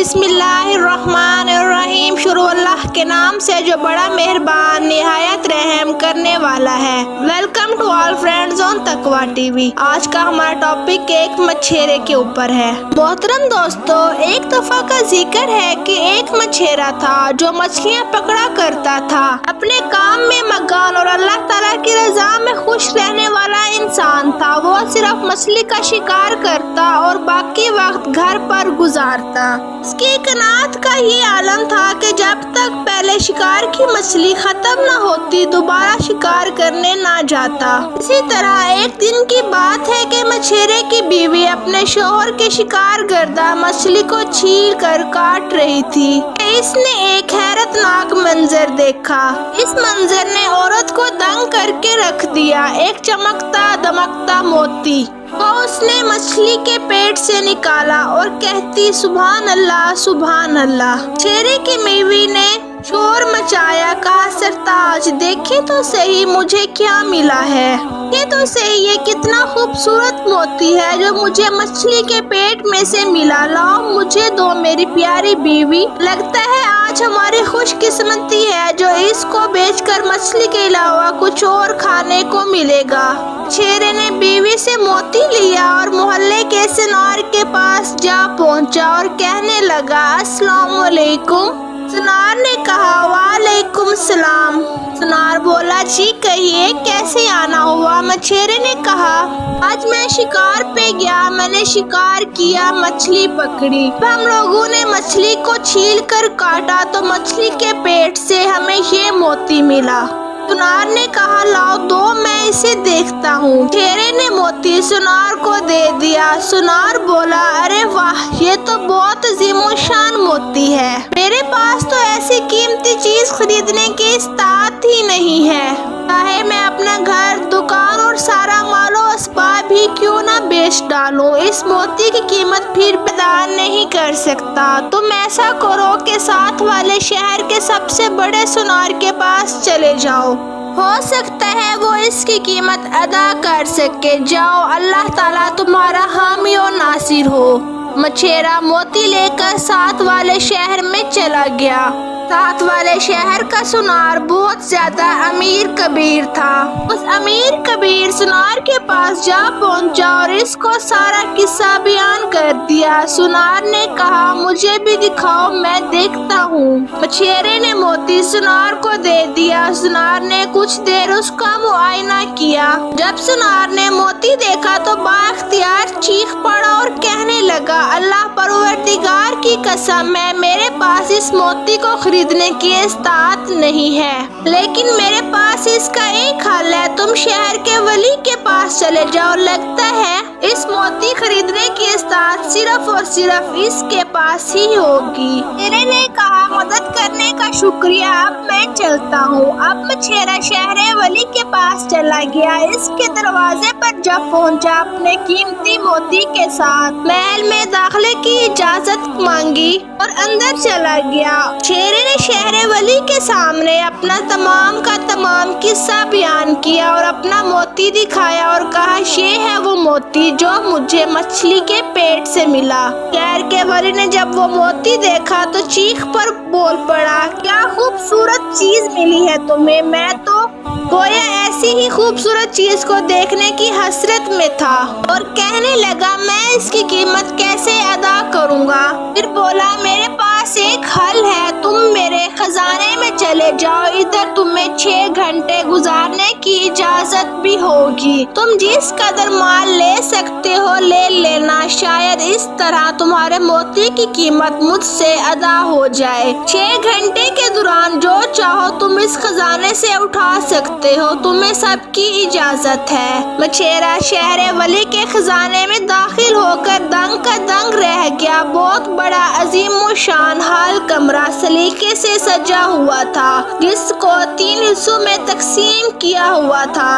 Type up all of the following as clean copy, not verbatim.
बिस्मिल्लाहिर्रहमानिर्रहीम। शुरू अल्लाह के नाम से जो बड़ा मेहरबान निहायत रहम करने वाला है। Welcome to all friends on Taqwa TV. आज का हमारा टॉपिक एक मछेरे के ऊपर है। मोहतरम दोस्तों, एक दफा का जिक्र है कि एक मछेरा था जो मछलियाँ पकड़ा करता था। अपने काम में मगन और अल्लाह ताला की रजा में खुश रहने वाला इंसान था। वो सिर्फ मछली का शिकार करता और बाकी वक्त घर पर गुजारता। इसकी कनात का ये आलम था कि जब तक पहले शिकार की मछली खत्म न होती दोबारा शिकार करने ना जाता। इसी तरह एक दिन की बात है कि मछेरे की बीवी अपने शोहर के शिकार गर्दा मछली को छील कर काट रही थी। इसने एक हैरतनाक मंजर देखा। इस मंजर ने औरत को दंग करके रख दिया। एक चमकता दमकता मोती वो उसने मछली के पेट से निकाला और कहती सुभान अल्लाह सुभान अल्लाह। मछेरे की बीवी ने शोर मचाया, कहा सरताज देखे तो सही मुझे क्या मिला है। ये तो सही ये कितना खूबसूरत मोती है जो मुझे मछली के पेट में से मिला। लाओ मुझे दो मेरी प्यारी बीवी। लगता है आज हमारी खुशकिस्मती है जो इसको बेचकर मछली के अलावा कुछ और खाने को मिलेगा। मछेरे ने बीवी से मोती लिया और मोहल्ले के सुनार के पास जा पहुंचा और कहने लगा अस्सलाम वालेकुम। सुनार ने कहा वालेकुम सलाम। सुनार बोला जी कहिए कैसे आना हुआ। मछेरे ने कहा आज मैं शिकार पे गया, मैंने शिकार किया, मछली पकड़ी। हम लोगों ने मछली को छील कर काटा तो मछली के पेट से हमें ये मोती मिला। सुनार ने कहा लाओ दो मैं इसे देखता हूँ। मछेरे ने मोती सुनार को दे दिया। सुनार बोला अरे वाह ये तो बहुत अजीमोशान मोती है। मेरे पास तो ऐसी कीमती चीज खरीदने की इस्तात ही नहीं है। चाहे मैं अपना घर दुकान और सारा मालो असबाब भी क्यों ना बेच डालूं, इस मोती की कीमत फिर बयान नहीं कर सकता। तुम ऐसा करो कि साथ वाले शहर के सबसे बड़े सुनार के पास चले जाओ, हो सकता है वो इसकी कीमत अदा कर सके। जाओ अल्लाह ताला तुम्हारा हामी और नासिर हो। मछेरा मोती लेकर साथ वाले शहर में चला गया। साथ वाले शहर का सुनार बहुत ज्यादा अमीर कबीर था। उस अमीर कबीर सुनार के पास जा पहुंचा और इसको सारा किस्सा बयान कर दिया। सुनार ने कहा मुझे भी दिखाओ मैं देखता हूँ। मछेरे ने मोती सुनार को दे दिया। सुनार ने कुछ देर उसका मुआयना किया। जब सुनार ने मोती देखा तो बाख्तियार चीख पड़ा और कहने लगा अल्लाह परवरदिगार की कसम है मेरे पास इस मोती को खरीदने की इस्तात नहीं है, लेकिन मेरे पास इसका एक हल है। तुम शहर के वली के पास चले जाओ, लगता है इस मोती खरीदने की इस्तात सिर्फ और सिर्फ इसके पास ही होगी। मछेरे ने कहा मदद करने का शुक्रिया, अब मैं चलता हूँ। अब मछेरा शहर वली के पास चला गया। इसके दरवाजे पर जब पहुँचा अपने कीमती मोती के साथ महल में दाखिले की इजाजत मांगी और अंदर चला गया। मछेरे ने शहर वली के सामने अपना तमाम का तमाम किस्सा बयान किया और अपना मोती दिखाया और कहा ये है वो मोती जो मुझे मछली के पेट से मिला। शहर के वली ने जब वो मोती देखा तो चीख पर बोल पड़ा क्या खूबसूरत चीज मिली है तुम्हें। मैं तो गोया ऐसी ही खूबसूरत चीज को देखने की हसरत में था और कहने लगा मैं इसकी कीमत कैसे अदा करूँगा। फिर बोला मेरे पास एक हल है, तुम मेरे खजाने में चले जाओ, इधर तुम्हें 6 घंटे गुजारने की इजाजत भी होगी। तुम जिस कदर माल ले सकते हो ले लेना, शायद इस तरह तुम्हारे मोती की कीमत मुझसे अदा हो जाए। 6 घंटे के दौरान जो चाहो तुम इस खजाने से उठा सकते हो, तुम्हें सबकी इजाजत है। मछेरा शहर वली के खजाने में दाखिल होकर दंग का दंग रह गया। बहुत बड़ा अजीम शान हाल कमरा सलीके से सजा हुआ था जिसको 3 हिस्सों में तकसीम किया हुआ था।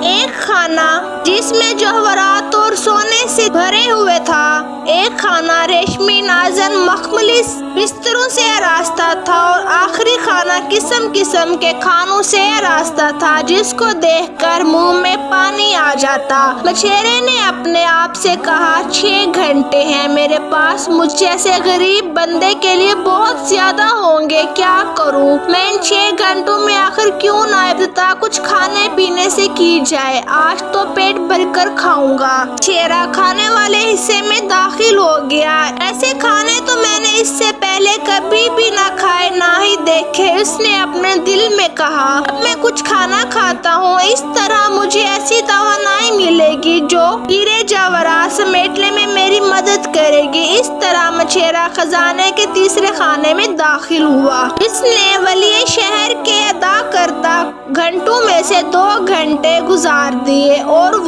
एक खाना जिसमें जवाहरात और सोने से भरे हुए था, एक खाना रेशमी नाजन मखमली बिस्तरों से आरास्ता था और आखिरी खाना किस्म किस्म के खानों से आरास्ता था जिसको देखकर मुंह में पानी आ जाता। मछेरे ने अपने आप से कहा, 6 घंटे हैं मेरे पास, मुझ जैसे गरीब बंदे के लिए बहुत ज्यादा होंगे, क्या करूं मैं इन 6 घंटों में, आखिर क्यों ना इब्तिदा कुछ खाने पीने से की जाए, आज तो पेट भरकर खाऊंगा। मछेरा खाने वाले हिस्से में दाखिल हो गया। ऐसे खाने तो मैंने इससे पहले कभी भी ना खाए ना ही देखे। उसने अपने दिल में कहा, अब मैं कुछ खाना खाता हूँ, इस तरह मुझे ऐसी तवानाई मिलेगी जो हीरे जवाहरात समेटने में मेरी मदद करेगी। इस तरह मछेरा खजाने के तीसरे खाने में दाखिल हुआ। इसने वली शहर के अदा करता घंटों में से 2 घंटे गुजार दिए और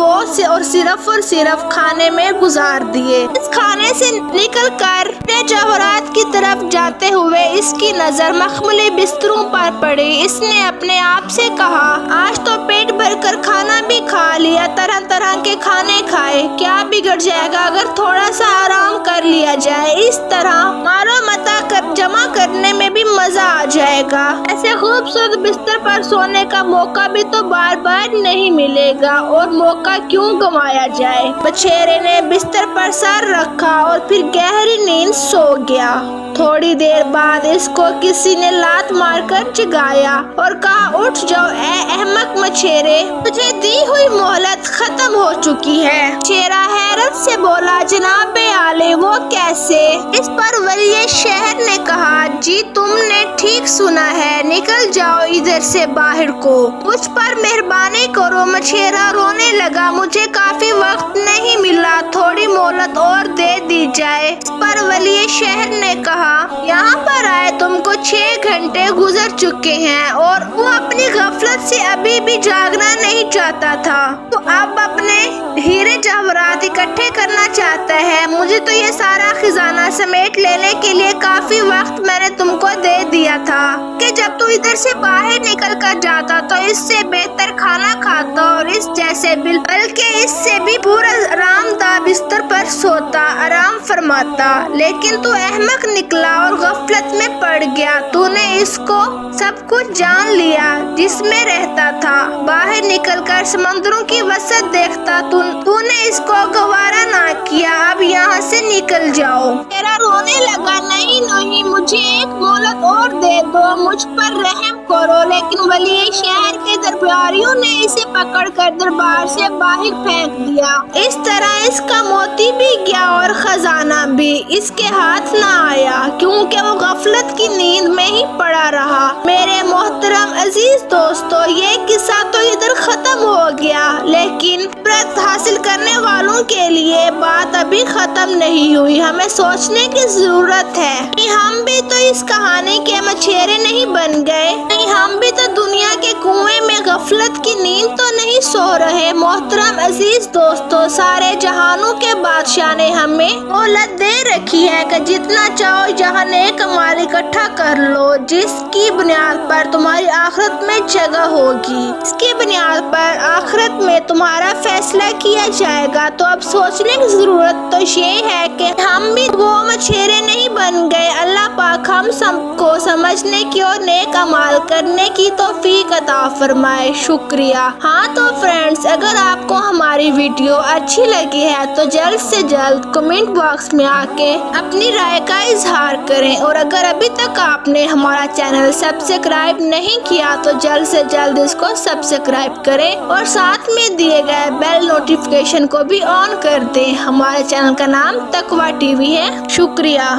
सिर्फ खाने में गुजार दिए। इस खाने से निकलकर जवाहरात की तरफ जाते हुए इसकी नजर मखमली बिस्तरों पर पड़ी। इसने अपने आप से कहा, आज तो पेट भरकर खाना भी खा लिया, तरह तरह के खाने खाए, क्या बिगड़ जाएगा अगर थोड़ा सा आराम कर लिया जाए। इस तरह मारो मता जमा करने में भी मजा आ जाएगा। ऐसे खूबसूरत बिस्तर पर सोने का मौका भी तो बार बार नहीं मिलेगा और मौका क्यों गंवाया जाए। मछेरे ने बिस्तर पर सर रखा और फिर गहरी नींद सो गया। थोड़ी देर बाद इसको किसी ने लात मारकर जगाया और कहा, उठ जाओ ए अहमक मछेरे, तुझे दी हुई मोहलत खत्म हो चुकी है। मछेरा हैरत से बोला, जनाब आले वो कैसे? इस पर वली शहर ने कहा, जी तुमने ठीक सुना है, निकल जाओ इधर से बाहर को, मुझ पर मेहरबानी करो। मछेरा रोने लगा, मुझे काफी वक्त नहीं मिला, थोड़ी मोहलत और दे दी जाए। इस पर वली शहर ने कहा, यहाँ पर आए तुमको 6 घंटे गुजर चुके हैं और वो अपनी गफलत से अभी भी जागना नहीं चाहता था, तो अब अपने हीरे जवाहरात इकट्ठे करना चाहता है। मुझे तो ये सारा खजाना समेट लेने के लिए काफी वक्त मैंने तुमको दे दिया था कि जब तू इधर से बाहर निकल कर जाता तो इससे बेहतर खाना खाता और इस जैसे बल्कि इससे भी पूरा आरामदायक बिस्तर पर सोता, आराम फरमाता, लेकिन तू अहमक निकला और गफलत में पड़ गया। तूने इसको सब कुछ जान लिया जिसमें रहता था, बाहर निकलकर समंदरों की वसत देखता, तूने इसको गवारा ना किया, अब यहाँ से निकल जाओ। तेरा रोने लगा, नहीं नहीं मुझे एक मोहलत और दे दो, मुझ पर रहम करो। लेकिन वली शहर के दरबारियों ने इसे पकड़कर दरबार से बाहर फेंक दिया। इस तरह इसका मोती भी गया और खजाना भी इसके हाथ न आया, क्योंकि वो गफलत की नींद में ही पड़ा रहा। मेरे मोहतरम अजीज दोस्तों, ये किस्सा तो इधर खत्म हो गया, लेकिन इबरत हासिल करने वालों के लिए बात अभी खत्म नहीं हुई। हमें सोचने की जरूरत है कि हम भी तो इस कहानी के मछेरे नहीं बन गए, नहीं हम भी तो दुनिया के कुएं में गफलत की नींद तो नहीं सो रहे। मोहतरम अजीज दोस्तों, सारे जहानों के बादशाह ने हमें मोहलत दे रखी है कि जितना चाहो जहां नेक माल इकट्ठा कर लो, जिसकी बुनियाद पर तुम्हारी आखिरत में जगह होगी, इसकी बुनियाद पर आखिरत में तुम्हारा फैसला किया जाएगा। तो अब सोचने की जरूरत तो ये है कि हम भी वो मछेरे नहीं बन गए। अल्लाह पाक हम सबको समझने की और नेक अमाल करने की तौफीक अता फरमाए। शुक्रिया। हाँ तो फ्रेंड्स, अगर आपको हमारी वीडियो अच्छी लगी है तो जल्द से जल्द कमेंट बॉक्स में आके अपनी राय का इजहार करें, और अगर अभी तक आपने हमारा चैनल सब्सक्राइब नहीं किया तो जल्द से जल्द इसको सब्सक्राइब करें और साथ में दिए गए बेल नोटिफिकेशन को भी ऑन कर दें। हमारे चैनल का नाम तकवा टीवी है। शुक्रिया।